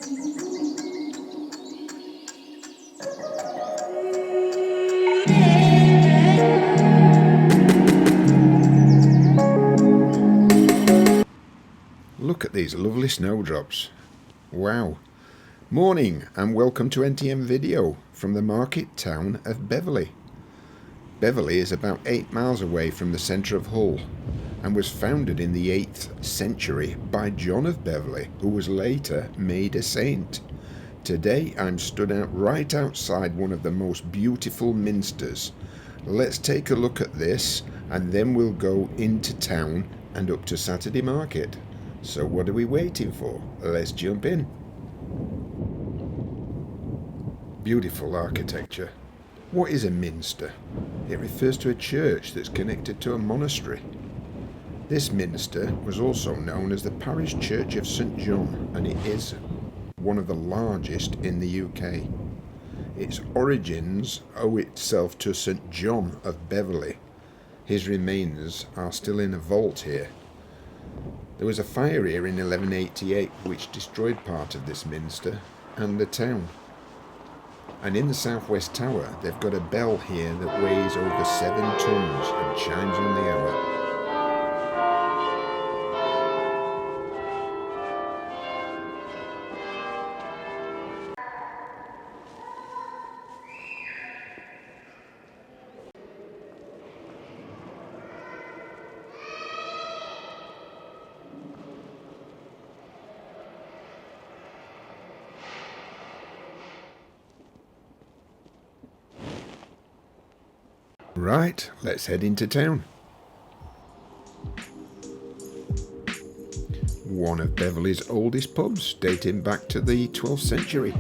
Look at these lovely snowdrops. Wow. Morning and welcome to NTM video from the market town of Beverley. Beverley is about 8 miles away from the centre of Hull and was founded in the 8th century by John of Beverley, who was later made a saint. Today I'm stood out right outside one of the most beautiful minsters. Let's take a look at this and then we'll go into town and up to Saturday market. So what are we waiting for? Let's jump in. Beautiful architecture. What is a minster? It refers to a church that's connected to a monastery. This minster was also known as the parish church of St John, and it is one of the largest in the UK. Its origins owe itself to St John of Beverley. His remains are still in a vault here. There was a fire here in 1188 which destroyed part of this minster and the town. And in the southwest tower they've got a bell here that weighs over 7 tons and chimes on the hour. Right, let's head into town. One of Beverley's oldest pubs, dating back to the 12th century.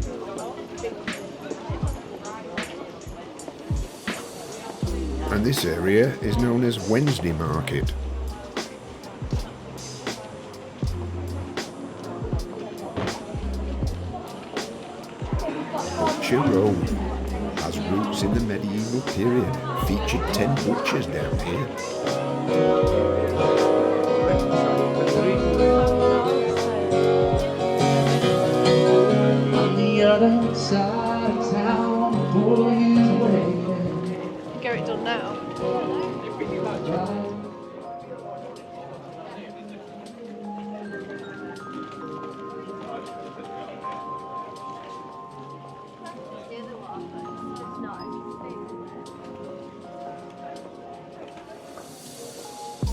And this area is known as Wednesday Market. Butcher Row has roots in the medieval period, featured 10 butchers down here. On the other side of town, boy is waiting. Get it done now.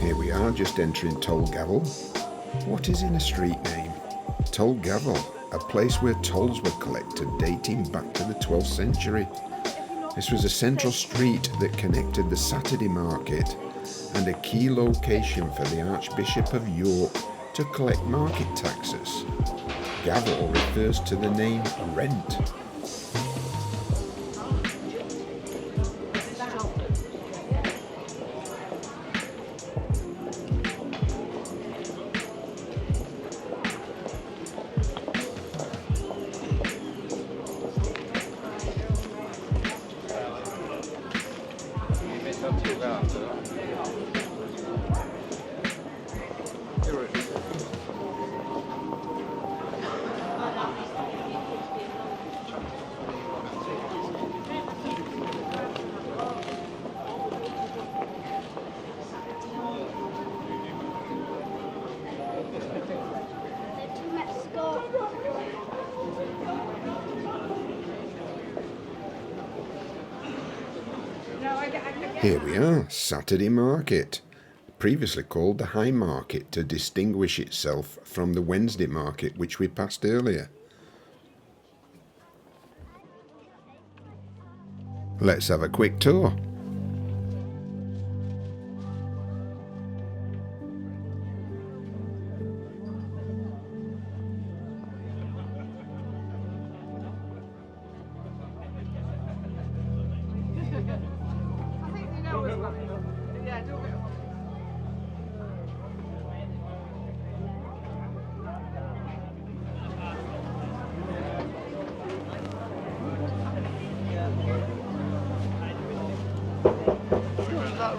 Here we are, just entering Toll Gavel. What is in a street name? Toll Gavel, a place where tolls were collected dating back to the 12th century. This was a central street that connected the Saturday market and a key location for the Archbishop of York to collect market taxes. Gavel refers to the name rent. Here we are, Saturday Market, previously called the High Market to distinguish itself from the Wednesday Market which we passed earlier. Let's have a quick tour.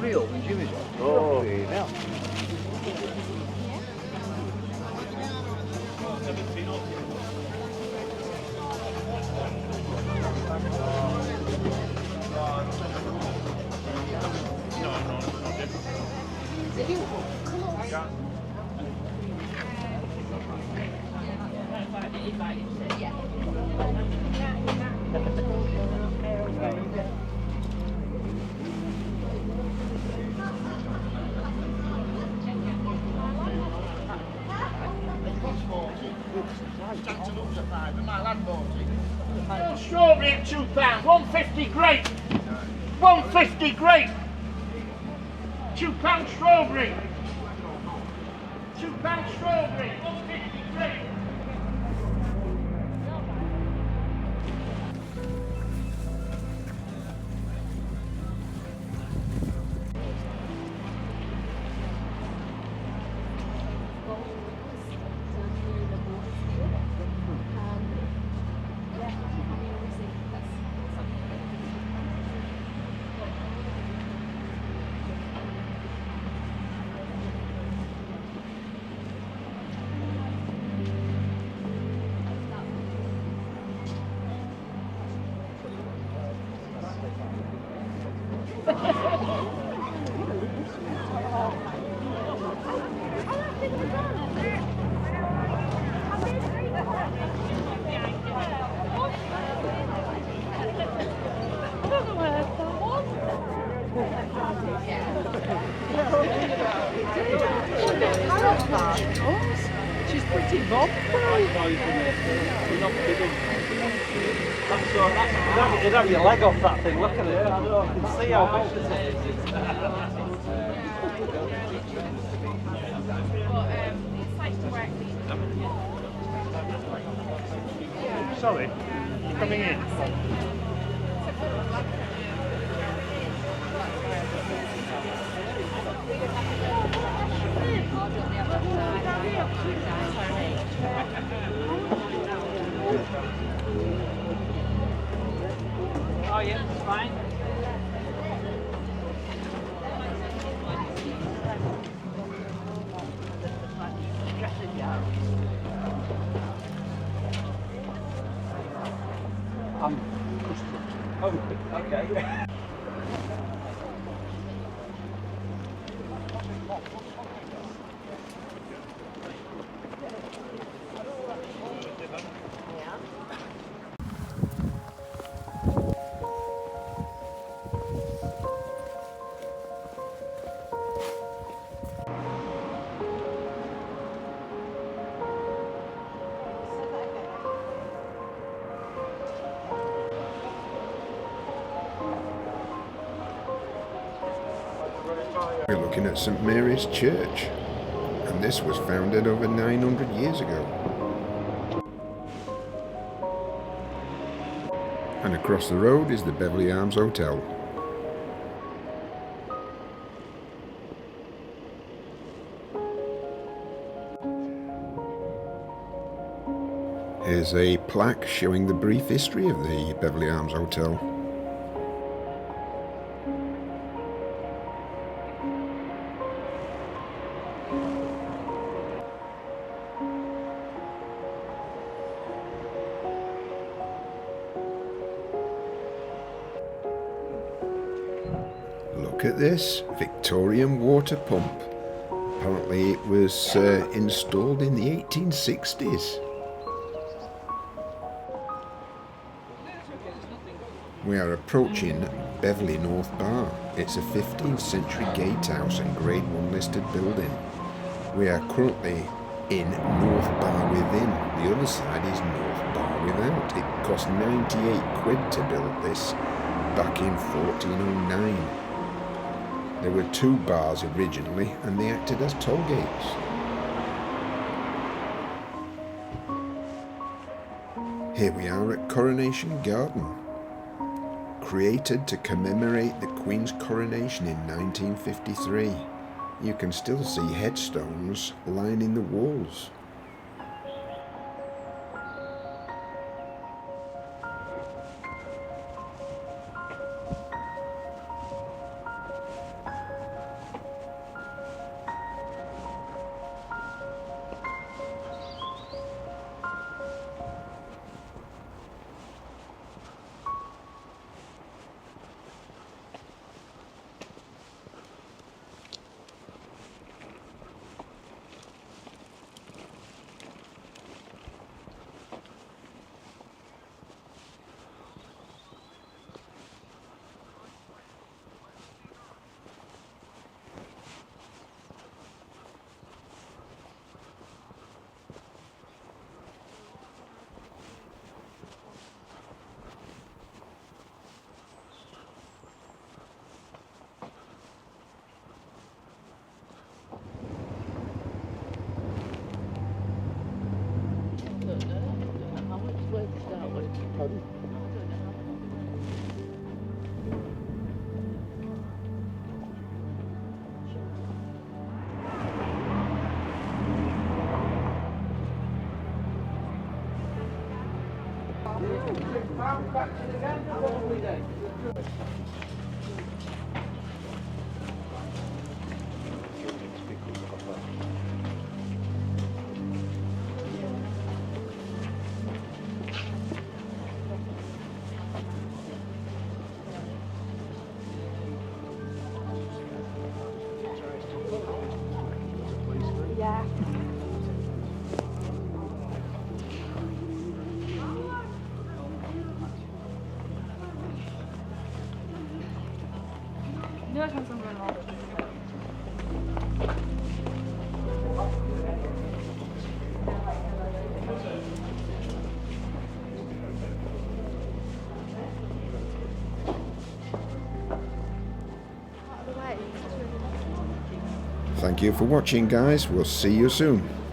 Real, Jimmy's. Oh, now. Strawberry at £2, 150 grape, 150 grape, £2 strawberry, £2 strawberry, 150 grape. She's pretty bob. You'd have your leg off that thing, look at it. I know, I can see how vicious it is. Sorry, you're coming in. Oh yeah, it's fine. Oh, okay. We're looking at St Mary's Church, and this was founded over 900 years ago. And across the road is the Beverley Arms Hotel. Here's a plaque showing the brief history of the Beverley Arms Hotel. Look at this Victorian water pump. Apparently it was installed in the 1860s. We are approaching Beverley North Bar. It's a 15th century gatehouse and Grade 1 listed building. We are currently in North Bar within. The other side is North Bar without. It cost 98 quid to build this back in 1409. There were two bars originally and they acted as toll gates. Here we are at Coronation Garden, created to commemorate the Queen's coronation in 1953. You can still see headstones lining the walls. Yeah. Nu är det som går något. Thank you for watching, guys. We'll see you soon.